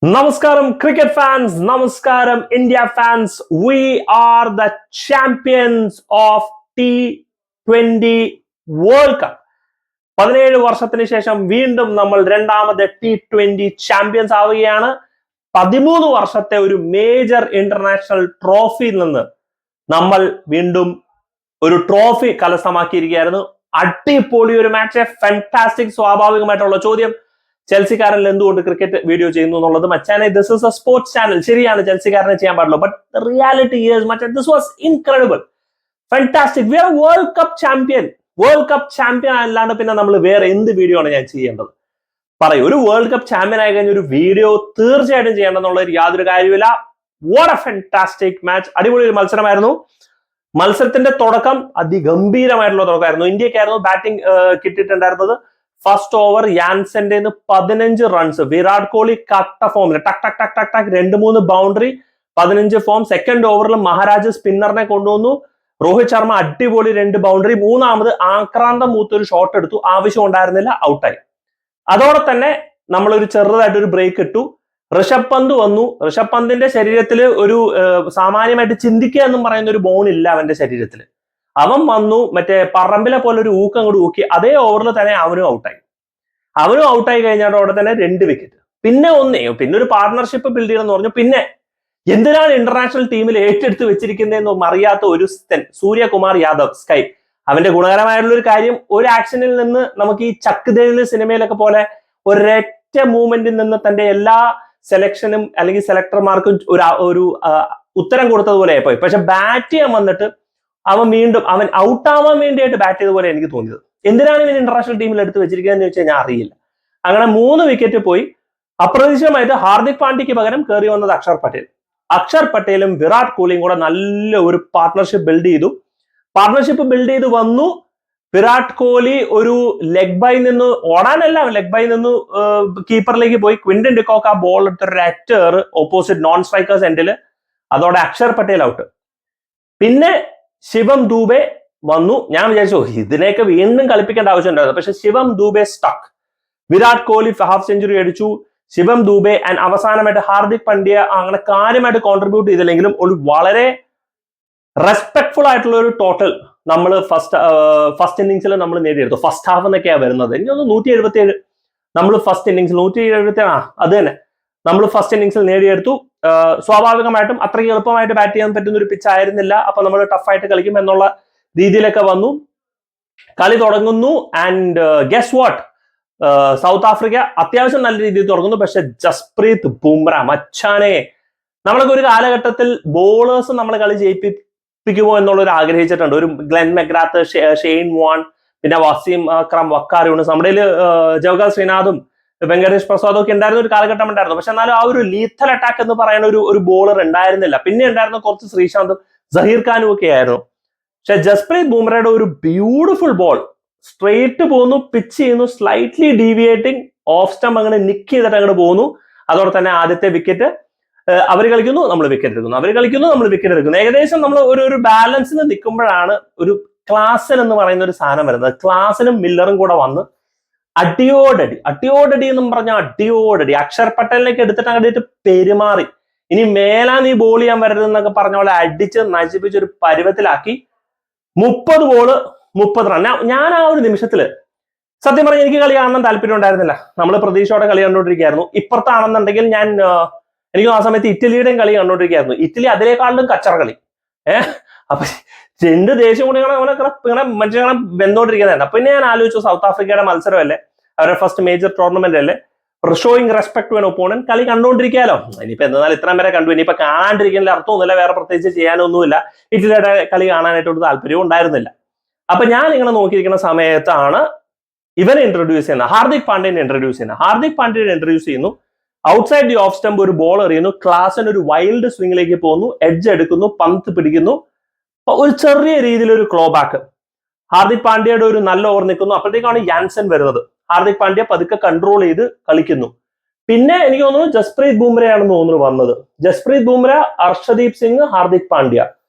Namaskaram, cricket fans. Namaskaram, India fans. We are the champions of T20 World Cup. 17 വർഷത്തിന് ശേഷം വീണ്ടും നമ്മൾ രണ്ടാമത്തെ T20 ചാമ്പ്യൻസ് ആവുകയാണ്. 13 വർഷത്തെ ഒരു മേജർ ഇന്റർനാഷണൽ ട്രോഫിയിൽ നിന്ന് നമ്മൾ വീണ്ടും ഒരു ട്രോഫി കരസ്ഥമാക്കിയിരിക്കുകയായിരുന്നു. അടിപൊളി ഒരു മാച്ച്, ഫാന്റാസ്റ്റിക്. സ്വാഭാവികമായിട്ടുള്ള ചോദ്യം, ചെൽസിക്കാരനിൽ എന്തുകൊണ്ട് ക്രിക്കറ്റ് വീഡിയോ ചെയ്യുന്നു എന്നുള്ളത്. മച്ചാനെ, this is a sports channel. ശരിയാണ്, ചെൽസിക്കാരനെ ചെയ്യാൻ പാടുള്ളൂ. ബട്ട് റിയാലിറ്റി ഈസ് മച്ചാൻ, this was incredible, fantastic. We are world cup champion. World cup champion അല്ലാണ്ട് പിന്നെ നമ്മൾ വേറെ എന്ത് വീഡിയോ ആണ് ഞാൻ ചെയ്യേണ്ടത്? പറയൂ. ഒരു വേൾഡ് കപ്പ് ചാമ്പ്യൻ ആയി കഴിഞ്ഞ ഒരു വീഡിയോ തീർച്ചയായിട്ടും ചെയ്യേണ്ടെന്നുള്ളൊരു യാതൊരു കാര്യമില്ല. What a fantastic match. അടിപൊളി ഒരു മത്സരമായിരുന്നു. മത്സരത്തിന്റെ തുടക്കം അതിഗംഭീരമായിട്ടുള്ള തുടക്കമായിരുന്നു. ഇന്ത്യക്കായിരുന്നു ബാറ്റിംഗ് കിട്ടിയിട്ടുണ്ടായിരുന്നത്. ഫസ്റ്റ് ഓവർ യാൻസന്റെ 15 റൺസ്. വിരാട് കോഹ്ലി കട്ട ഫോമിൽ ടക് ടക് ടക് ടക് ടക് 2-3 ബൗണ്ടറി, 15 ഫോം. സെക്കൻഡ് ഓവറിൽ മഹാരാജ് സ്പിന്നറിനെ കൊണ്ടുവന്നു. രോഹിത് ശർമ്മ അടിപൊളി 2 ബൗണ്ടറി. മൂന്നാമത് ആക്രാന്തം മൂത്തൊരു ഷോട്ട് എടുത്തു, ആവശ്യം ഉണ്ടായിരുന്നില്ല, ഔട്ടായി. അതോടെ തന്നെ നമ്മളൊരു ചെറുതായിട്ടൊരു ബ്രേക്ക് ഇട്ടു. ഋഷഭ് പന്ത് വന്നു. ഋഷഭ് പന്തിന്റെ ശരീരത്തിൽ ഒരു സാമാന്യമായിട്ട് ചിന്തിക്കുക എന്നും പറയുന്ന ഒരു ബോൺ ഇല്ല അവന്റെ ശരീരത്തിൽ. അവൻ വന്നു, മറ്റേ പറമ്പിലെ പോലെ ഒരു ഊക്കം കൂടി ഊക്കി. അതേ ഓവറിൽ തന്നെ അവനും ഔട്ടായി കഴിഞ്ഞതോടെ തന്നെ 2 വിക്കറ്റ്. പിന്നെ ഒരു പാർട്ണർഷിപ്പ് ബിൽഡ് ചെയ്യണമെന്ന് പറഞ്ഞു. പിന്നെ എന്തിനാണ് ഇന്റർനാഷണൽ ടീമിൽ ഏറ്റെടുത്ത് വെച്ചിരിക്കുന്നതെന്നും അറിയാത്ത ഒരു സൂര്യകുമാർ യാദവ്, സ്കൈ. അവന്റെ ഗുണകരമായിട്ടുള്ള ഒരു കാര്യം, ഒരു ആക്ഷനിൽ നിന്ന് നമുക്ക് ഈ ചക്ക് ദേവിലെ സിനിമയിലൊക്കെ പോലെ ഒരൊറ്റ മൂവ്മെന്റിൽ നിന്ന് തന്റെ എല്ലാ സെലക്ഷനും അല്ലെങ്കിൽ സെലക്ടർമാർക്കും ഒരു ഉത്തരം കൊടുത്തതുപോലെ പോയി. പക്ഷെ ബാറ്റ് ചെയ്യാൻ വന്നിട്ട് അവൻ ഔട്ടാവാൻ വേണ്ടിയായിട്ട് ബാറ്റ് ചെയ്ത പോലെ എനിക്ക് തോന്നിയത്. എന്തിനാണ് ഇവൻ ഇന്റർനാഷണൽ ടീമിൽ എടുത്ത് വെച്ചിരിക്കുന്നതെന്ന് ചോദിച്ചാൽ ഞാൻ അറിയില്ല. അങ്ങനെ 3 വിക്കറ്റ് പോയി. അപ്രതീക്ഷിതമായിട്ട് ഹാർദിക് പാണ്ഡ്യയ്ക്ക് പകരം കയറി വന്നത് അക്ഷർ പട്ടേലും വിരാട് കോഹ്ലിയും കൂടെ നല്ല ഒരു പാർട്ണർഷിപ്പ് ബിൽഡ് ചെയ്ത് വന്നു. വിരാട് കോഹ്ലി ഒരു ലെഗ് ബൈ നിന്ന് ഓടാനല്ല, ലെഗ് ബൈ നിന്ന് കീപ്പറിലേക്ക് പോയി. ക്വിന്റൻ ഡിക്കോക്ക് ആ ബോൾ എടുത്തൊരു റെറ്റർ ഓപ്പോസിറ്റ് നോൺ സ്ട്രൈക്കേഴ്സ് എൻഡിൽ. അതോടെ അക്ഷർ പട്ടേൽ ഔട്ട്. പിന്നെ ശിവം ദൂബെ വന്നു. ഞാൻ വിചാരിച്ചു ഇതിനെയൊക്കെ വീണ്ടും കളിപ്പിക്കേണ്ട ആവശ്യമുണ്ടായിരുന്നു. പക്ഷെ Shivam Dube stuck. Virat Kohli half century അടിച്ചു. ശിവം ദൂബെ ആൻഡ് അവസാനമായിട്ട് ഹാർദിക് പാണ്ഡ്യ അങ്ങനെ കാര്യമായിട്ട് കോൺട്രിബ്യൂട്ട് ചെയ്തില്ലെങ്കിലും ഒരു വളരെ റെസ്പെക്ട്ഫുൾ ആയിട്ടുള്ള ഒരു ടോട്ടൽ നമ്മൾ ഫസ്റ്റ് ഇന്നിങ്സിൽ നമ്മൾ നേടിയെടുത്തു. ഫസ്റ്റ് ഹാഫ് എന്നൊക്കെയാണ് വരുന്നത്. എനിക്കൊന്ന് 177 നമ്മൾ ഫസ്റ്റ് ഇന്നിങ്സിൽ 177 അത് തന്നെ നമ്മൾ ഫസ്റ്റ് ഇന്നിങ്സിൽ നേടിയെടുത്തു. സ്വാഭാവികമായിട്ടും അത്രയ്ക്ക് എളുപ്പമായിട്ട് ബാറ്റ് ചെയ്യാൻ പറ്റുന്ന ഒരു പിച്ച് ആയിരുന്നില്ല. അപ്പൊ നമ്മൾ ടഫായിട്ട് കളിക്കും എന്നുള്ള രീതിയിലൊക്കെ വന്നു. കളി തുടങ്ങുന്നു. And guess what, south Africa അത്യാവശ്യം നല്ല രീതിയിൽ തുടങ്ങുന്നു. പക്ഷെ ജസ്പ്രീത് ബുംറ, മച്ചാനെ, നമ്മളൊക്കെ ഒരു കാലഘട്ടത്തിൽ ബോളേഴ്സ് നമ്മൾ കളി ജയിപ്പിക്കുമോ എന്നുള്ളൊരു ആഗ്രഹിച്ചിട്ടുണ്ട്. ഒരു ഗ്ലെൻ മെഗ്രാത്ത്, ഷെയ്ൻ വാൺ, പിന്നെ വസീം അക്രം, വക്കാർ യൂണിസ്, നമ്മുടെ ജവഹർ ശ്രീനാഥും വെങ്കടേഷ് പ്രസാദും ഒക്കെ ഉണ്ടായിരുന്ന ഒരു കാലഘട്ടം ഉണ്ടായിരുന്നു. പക്ഷെ എന്നാലും ആ ഒരു ലീത്തൽ അറ്റാക്ക് എന്ന് പറയുന്ന ഒരു ബോളർ ഉണ്ടായിരുന്നില്ല. പിന്നെ ഉണ്ടായിരുന്ന കുറച്ച് ശ്രീശാന്തും സഹീർ ഖാനും ഒക്കെ ആയിരുന്നു. പക്ഷെ ജസ്പ്രീത് ബുംറയുടെ ഒരു ബ്യൂട്ടിഫുൾ ബോൾ, സ്ട്രെയിറ്റ് പോകുന്നു, പിച്ച് ചെയ്യുന്നു, സ്ലൈറ്റ്ലി ഡീവിയേറ്റിംഗ്, ഓഫ് സ്റ്റംപ് അങ്ങനെ നിക്ക് ചെയ്തിട്ട് അങ്ങോട്ട് പോകുന്നു. അതോടെ തന്നെ ആദ്യത്തെ വിക്കറ്റ്. അവർ കളിക്കുന്നു, നമ്മൾ വിക്കറ്റ് എടുക്കുന്നു. ഏകദേശം നമ്മൾ ഒരു ബാലൻസിൽ നിൽക്കുമ്പോഴാണ് ഒരു ക്ലാസൻ എന്ന് പറയുന്ന ഒരു സാധനം വരുന്നത്. ക്ലാസനും മില്ലറും കൂടെ വന്ന് അടിയോടടി എന്നും പറഞ്ഞ അടിയോടടി അക്ഷർ പട്ടേലിലേക്ക് എടുത്തിട്ട് അങ്ങോട്ട് പെരുമാറി. ഇനി മേലാ നീ ബോൾ ചെയ്യാൻ വരരുതെന്നൊക്കെ പറഞ്ഞ പോലെ അടിച്ച് നശിപ്പിച്ച് ഒരു പരുവത്തിലാക്കി. 30 ബോള് 30 റൺ. ഞാൻ ആ ഒരു നിമിഷത്തില് സത്യം പറഞ്ഞാൽ എനിക്ക് കളി കാണാൻ താല്പര്യം ഉണ്ടായിരുന്നില്ല. നമ്മൾ പ്രതീക്ഷയോടെ കളി കണ്ടുകൊണ്ടിരിക്കുകയായിരുന്നു. ഇപ്പുറത്താണെന്നുണ്ടെങ്കിൽ എനിക്ക് ആ സമയത്ത് ഇറ്റലിയുടെയും കളി കണ്ടുകൊണ്ടിരിക്കുകയായിരുന്നു. ഇറ്റലി അതിനേക്കാളും കച്ചറ കളി. അപ്പൊ 2 ദേശീയ കൂടികളെ മനുഷ്യങ്ങളെ വെന്തോണ്ടിരിക്കുന്നതാണ്. പിന്നെ ഞാൻ ആലോചിച്ചു, സൗത്ത് ആഫ്രിക്കയുടെ മത്സരമല്ലേ, അവരുടെ ഫസ്റ്റ് മേജർ ടൂർണമെന്റ് അല്ലേ, showing respect to an opponent, കളി കണ്ടുകൊണ്ടിരിക്കാലോ. ഇനിയിപ്പോ എന്നാൽ ഇത്രയും വരെ കണ്ടു, ഇനിയിപ്പോ കാണാണ്ടിരിക്കുന്നതിൽ അർത്ഥമൊന്നുമില്ല, വേറെ പ്രത്യേകിച്ച് ചെയ്യാനൊന്നുമില്ല. ഇറ്റലിയുടെ കളി കാണാനായിട്ടൊരു താല്പര്യവും ഉണ്ടായിരുന്നില്ല. അപ്പൊ ഞാൻ ഇങ്ങനെ നോക്കിയിരിക്കുന്ന സമയത്താണ് ഇവനെ ഇൻട്രൊഡ്യൂസ് ചെയ്യുന്നത്, ഹാർദിക് പാണ്ഡ്യനെ ഇൻട്രൊഡ്യൂസ് ചെയ്യുന്നു. ഔട്ട്സൈഡ് ദി ഓഫ് സ്റ്റംപ് ഒരു ബോൾ എറിയുന്നു. ക്ലാസിന് ഒരു വൈൽഡ് സ്വിംഗിലേക്ക് പോകുന്നു, എഡ്ജ് എടുക്കുന്നു, പന്ത് പിടിക്കുന്നു. ഒരു ചെറിയ രീതിയിൽ ഒരു ക്ലോ ബാക്ക്. ഹാർദിക് പാണ്ഡ്യയുടെ ഒരു നല്ല ഓവർ നിൽക്കുന്നു. അപ്പോഴത്തേക്കാണ് യാൻസൻ വരുന്നത്. ഹാർദിക് പാണ്ഡ്യ പതുക്കെ കൺട്രോൾ ചെയ്ത് കളിക്കുന്നു. പിന്നെ എനിക്ക് തോന്നുന്നു ജസ്പ്രീത് ബുംറയാണെന്ന് തോന്നുന്നു വന്നത്. ജസ്പ്രീത് ബുംറ, അർഷദീപ് സിംഗ്, ഹാർദിക് പാണ്ഡ്യ.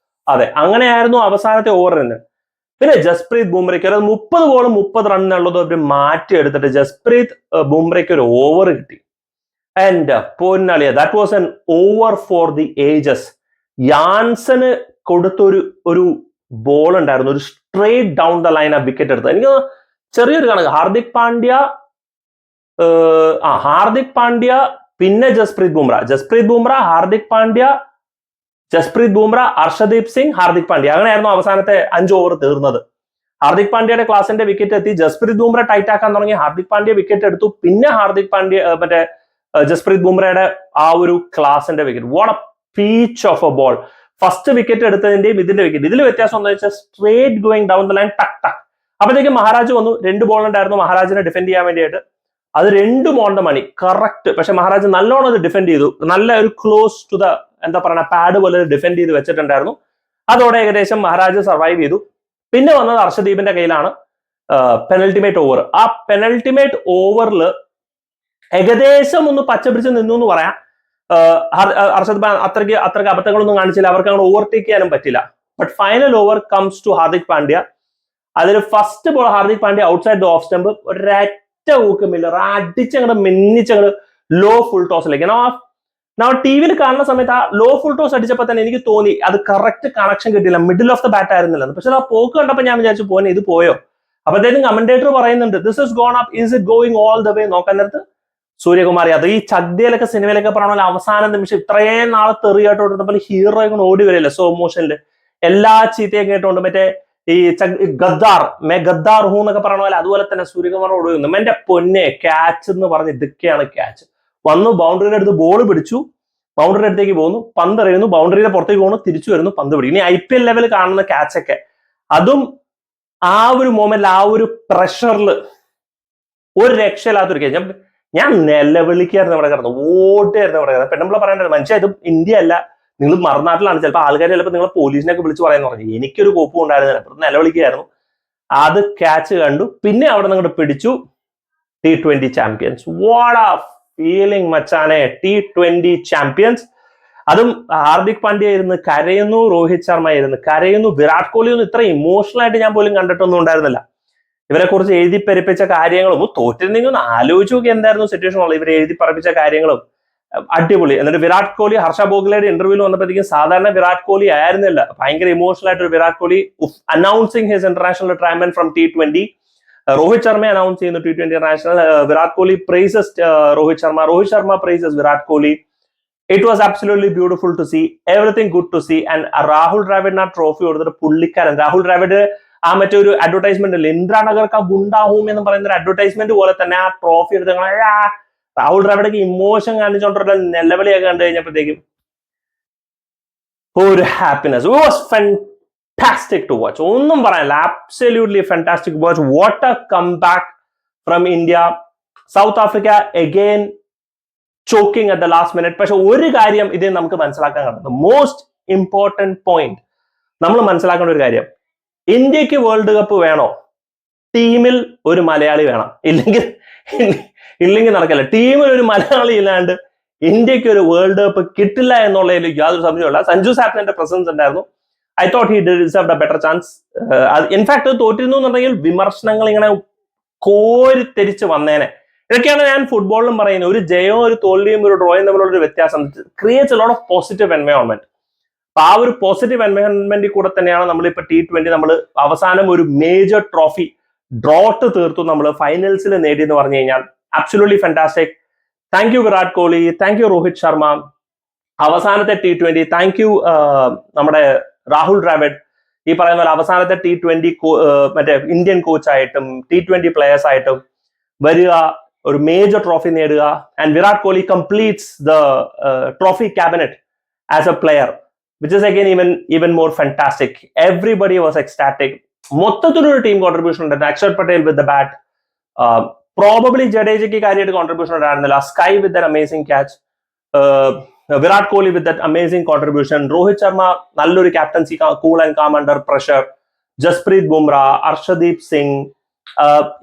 അതെ, അങ്ങനെയായിരുന്നു അവസാനത്തെ ഓവർ തന്നെ. പിന്നെ ജസ്പ്രീത് ബുംറയ്ക്ക് ഒരു 30 ബോൾ 30 റൺ എന്നുള്ളത് അവർ മാറ്റി എടുത്തിട്ട് ജസ്പ്രീത് ബുംറയ്ക്ക് ഒരു ഓവർ കിട്ടി. ആൻഡ് പൊന്നളിയ that was an over for the ages. യാൻസന് കൊടുത്തൊരു ബോൾ ഉണ്ടായിരുന്നു, ഒരു സ്ട്രേറ്റ് ഡൗൺ ദ ലൈൻ ആ വിക്കറ്റ് എടുത്തത്. എനിക്ക് ചെറിയൊരു കണക്ക്, ഹാർദിക് പാണ്ഡ്യ പിന്നെ ജസ്പ്രീത് ബുംറ, അർഷദീപ് സിംഗ്, ഹാർദിക് പാണ്ഡ്യ, അങ്ങനെയായിരുന്നു അവസാനത്തെ 5 ഓവർ തീർന്നത്. ഹാർദിക് പാണ്ഡ്യയുടെ ക്ലാസിന്റെ വിക്കറ്റ് എത്തി, ജസ്പ്രീത് ബുംറ ടൈറ്റ് ആക്കാൻ തുടങ്ങി, ഹാർദിക് പാണ്ഡ്യ വിക്കറ്റ് എടുത്തു, പിന്നെ ജസ്പ്രീത് ബുംറയുടെ ആ ഒരു ക്ലാസിന്റെ wicket. What a peach of a ball. First wicket എടുത്തതിന്റെയും ഇതിന്റെ വിക്കറ്റ്, ഇതിൽ വ്യത്യാസം എന്താ വെച്ചാൽ straight going down the line, ടക്ക് ടക്ക്. അപ്പോഴത്തേക്കും മഹാരാജ് വന്നു, 2 ബോൾ ഉണ്ടായിരുന്നു മഹാരാജിനെ ഡിഫെൻഡ് ചെയ്യാൻ വേണ്ടിയിട്ട്. അത് 2 ഓൺ ദ മണി കറക്റ്റ്. പക്ഷെ മഹാരാജ് നല്ലോണം അത് ഡിഫെൻഡ് ചെയ്തു, നല്ല ഒരു ക്ലോസ് ടു ദ എന്താ പറയുക പാഡ് പോലെ ഡിഫെൻഡ് ചെയ്ത് വെച്ചിട്ടുണ്ടായിരുന്നു. അതോടെ ഏകദേശം മഹാരാജ് സർവൈവ് ചെയ്തു. പിന്നെ വന്നത് അർഷദീപിന്റെ കയ്യിലാണ് പെനൽറ്റിമേറ്റ് ഓവർ. ആ പെനൽറ്റിമേറ്റ് ഓവറിൽ ഏകദേശം ഒന്ന് പച്ചപിടിച്ച് നിന്നു എന്ന് പറയാം. അർഷദ് അത്രയ്ക്ക് അബദ്ധങ്ങളൊന്നും കാണിച്ചില്ല, അവർക്ക് അങ്ങനെ ഓവർടേക്ക് ചെയ്യാനും പറ്റില്ല. But final over comes to Hardik Pandya. അതിൽ first ball Hardik Pandya outside the off stump, ഒരൊറ്റ ഊക്ക് മില്ലർ അടിച്ചങ്ങോട്ട് മിന്നിച്ചങ്ങോട്ട് ലോ ഫുൾ ടോസിലേക്ക്. ഞാൻ ടി വിയിൽ കാണുന്ന സമയത്ത് ആ ലോ ഫുൾ ടോസ് അടിച്ചപ്പോൾ തന്നെ എനിക്ക് തോന്നി അത് കറക്റ്റ് കണക്ഷൻ കിട്ടിയില്ല, മിഡിൽ ഓഫ് ദ ബാറ്റ് ആയിരുന്നില്ല. പക്ഷെ ആ പോക്ക് കണ്ടപ്പോൾ ഞാൻ വിചാരിച്ചു പോനെ ഇത് പോയോ. അപ്പോഴത്തേക്കും കമന്റേറ്റർ പറയുന്നുണ്ട് this is gone up, is it going all the way. നോക്കാൻ നേരത്ത് സൂര്യകുമാർ യാദവ് ഈ ചഗ്ദയിലൊക്കെ സിനിമയിലൊക്കെ പറഞ്ഞ അവസാന നിമിഷം ഇത്രയും നാളെ തെറിയായിട്ട് ഹീറോ കൊണ്ട് ഓടി വരില്ല സ്ലോ മോഷനിൽ, എല്ലാ ചീത്തയും കേട്ടോണ്ട് മറ്റേ ഈ ഗദ്ദാർ ഹൂ എന്നൊക്കെ പറഞ്ഞ പോലെ അതുപോലെ തന്നെ സൂര്യകുമാർ ഓടി വന്നു. എന്റെ പൊന്നെ ക്യാച്ച് എന്ന് പറഞ്ഞ് ഇതൊക്കെയാണ് ക്യാച്ച്. വന്നു ബൗണ്ടറിയുടെ അടുത്ത് ബോൾ പിടിച്ചു, ബൗണ്ടറിയുടെ അടുത്തേക്ക് പോകുന്നു, പന്ത് എറിയുന്നു, ബൗണ്ടറിയുടെ പുറത്തേക്ക് പോകുന്നു, തിരിച്ചു വരുന്നു, പന്ത് പിടിക്കും. ഇനി IPL ലെവൽ കാണുന്ന ക്യാച്ചൊക്കെ അതും ആ ഒരു മൊമെന്റിൽ ആ ഒരു പ്രഷറിൽ ഒരു രക്ഷയില്ലാത്തൊരു ക്യാച്ച്. ഞാൻ നിലവിളിക്കായിരുന്നു അവിടെ കിടന്നു, ഓട്ടായിരുന്നു അവിടെ കിടന്നത്. പെണ്ണുമ്പോൾ പറയേണ്ടത് മനുഷ്യ ഇത് ഇന്ത്യ അല്ല, നിങ്ങൾ മറുനാട്ടിലാണ്, ചിലപ്പോൾ ആൾക്കാർ ചിലപ്പോൾ നിങ്ങളെ പോലീസിനൊക്കെ വിളിച്ച് പറയാന്ന് പറഞ്ഞു. എനിക്കൊരു കോപ്പും ഉണ്ടായിരുന്നില്ല, നിലവിളിക്കായിരുന്നു. അത് ക്യാച്ച് കണ്ടു, പിന്നെ അവിടെ നിങ്ങോട്ട് പിടിച്ചു. T20 champions. വാട്ട് ആ ഫീലിംഗ് മച്ചാനെ, T20 ചാമ്പ്യൻസ്. അതും ഹാർദിക് പാണ്ഡ്യ ഇരുന്ന് കരയുന്നു, രോഹിത് ശർമ്മ ഇരുന്ന് കരയുന്നു, വിരാട് കോഹ്ലി ഒന്നും ഇത്ര ഇമോഷണൽ ആയിട്ട് ഞാൻ പോലും കണ്ടിട്ടൊന്നും ഉണ്ടായിരുന്നില്ല. ഇവരെ കുറിച്ച് എഴുതി പെരുപ്പിച്ച കാര്യങ്ങളും തോറ്റിരുന്നെങ്കിൽ ഒന്ന് ആലോചിച്ച് നോക്കി എന്തായിരുന്നു സിറ്റുവേഷൻ ഉള്ളത്. ഇവരെ എഴുതി പറപ്പിച്ച കാര്യങ്ങളും അടിപൊളി. എന്നിട്ട് വിരാട് കോഹ്ലി ഹർഷ ഭോഗ്ലയുടെ ഇന്റർവ്യൂവിൽ വന്നപ്പോഴത്തേക്കും സാധാരണ വിരാട് കോഹ്ലി ആയിരുന്നില്ല, ഭയങ്കര ഇമോഷണൽ ആയിട്ട് ഒരു Virat Kohli announcing his international retirement from T20. Rohit Sharma announce ചെയ്യുന്നു T20 international. Virat Kohli praises Rohit Sharma praises Virat Kohli. It was absolutely beautiful to see, everything good to see. And Rahul ദ്രാവിഡിന് ആ ട്രോഫി കൊടുത്തിട്ട് പുള്ളിക്കാരൻ രാഹുൽ ദ്രാവിഡ് ആ മറ്റേ ഒരു അഡ്വർടൈസ്മെന്റ് ഇല്ല, ഇന്ദ്രാനഗർ കാ ഗുണ്ടാഹൂം എന്ന് പറയുന്ന ഒരു അഡ്വർടൈസ്മെന്റ് പോലെ തന്നെ ആ ട്രോഫി എടുത്ത് രാഹുൽ ദ്രാവിഡൊക്കെ ഇമോഷൻ കാണിച്ചോണ്ടുള്ള നിലവിളിയൊക്കെ കണ്ടു കഴിഞ്ഞപ്പോഴത്തേക്കും ഒരു happiness. It was fantastic to watch, ഒന്നും പറയാനില്ല, absolutely fantastic to watch. What a comeback from India. South Africa again choking at the last minute. പക്ഷെ ഒരു കാര്യം ഇത് നമുക്ക് മനസ്സിലാക്കാൻ കഴിയും, മോസ്റ്റ് ഇമ്പോർട്ടന്റ് പോയിന്റ് നമ്മൾ മനസ്സിലാക്കേണ്ട ഒരു കാര്യം, ഇന്ത്യക്ക് വേൾഡ് കപ്പ് വേണോ, ടീമിൽ ഒരു മലയാളി വേണം, ഇല്ലെങ്കിൽ നടക്കില്ല. ടീമിൽ ഒരു മലയാളി ഇല്ലാണ്ട് ഇന്ത്യക്ക് ഒരു വേൾഡ് കപ്പ് കിട്ടില്ല എന്നുള്ളതിൽ യാതൊരു സംശയമില്ല. സഞ്ജു സാംസന്റെ പ്രസൻസ് ഉണ്ടായിരുന്നു. I thought he deserved a better chance. In fact തോറ്റിരുന്നു എന്നുണ്ടെങ്കിൽ വിമർശനങ്ങൾ ഇങ്ങനെ കോരിത്തെരിച്ച് വന്നേനെ. ഇതൊക്കെയാണ് ഞാൻ ഫുട്ബോളിലും പറയുന്നത്, ഒരു ജയവും ഒരു തോൽവിയും ഒരു ഡ്രോയും തമ്മിലുള്ള ഒരു വ്യത്യാസം. Creates a lot of positive environment. അപ്പൊ ആ ഒരു പോസിറ്റീവ് എൻവയോൺമെന്റിൽ കൂടെ തന്നെയാണ് നമ്മളിപ്പോ T20 നമ്മൾ അവസാനം ഒരു മേജർ ട്രോഫി ഡ്രോട്ട് തീർത്തു, നമ്മൾ ഫൈനൽസിൽ നേടി എന്ന് പറഞ്ഞു കഴിഞ്ഞാൽ absolutely fantastic. Thank you Virat Kohli, thank you Rohit Sharma. അവസാനത്തെ T20 താങ്ക് യു നമ്മുടെ രാഹുൽ ദ്രാവിഡ്. ഈ പറയുന്ന പോലെ അവസാനത്തെ T20 മറ്റേ ഇന്ത്യൻ കോച്ചായിട്ടും T20 പ്ലേയേഴ്സ് ആയിട്ടും വരിക, ഒരു മേജർ ട്രോഫി നേടുക. And Virat Kohli completes the trophy cabinet as A player, which is again even more fantastic. Everybody was ecstatic. മൊത്തത്തിലൊരു ടീം കോൺട്രിബ്യൂഷൻ ഉണ്ടായിരുന്നു. Axar Patel with the bat, probably ജഡേജയ്ക്ക് കാര്യമായിട്ട് കോൺട്രിബ്യൂഷൻ ഉണ്ടായിരുന്നില്ല. Sky with that amazing catch, Virat Kohli with that amazing contribution, Rohit Sharma നല്ലൊരു captaincy, cool and calm under pressure, Jasprit Bumrah, Arshdeep Singh,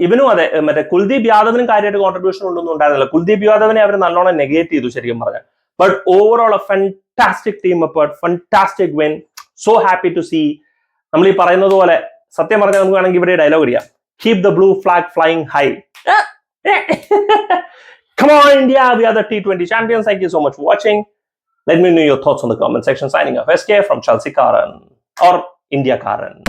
ഇവനും അതെ, മറ്റേ കുൽദീപ് യാദവിനും കാര്യമായിട്ട് കോൺട്രിബ്യൂഷൻ ഉണ്ടൊന്നും ഉണ്ടായിരുന്നില്ല. കുൽദീപ് യാദവിനെ അവർ നല്ലോണം നെഗേറ്റ് ചെയ്തു ശരിക്കും പറഞ്ഞാൽ. But overall A fantastic team effort, fantastic win, so happy to see. നമ്മൾ ഈ പറയുന്നത് പോലെ സത്യം പറഞ്ഞാൽ നമുക്ക് വേണമെങ്കിൽ ഇവിടെ ഡയലോഗ് ഇടിയാം, keep the blue flag flying high. Come on, India, we are the T20 champions. Thank you so much for watching. Let me know your thoughts on the comment section. Signing off, SK from Chelsea Karan or India Karan.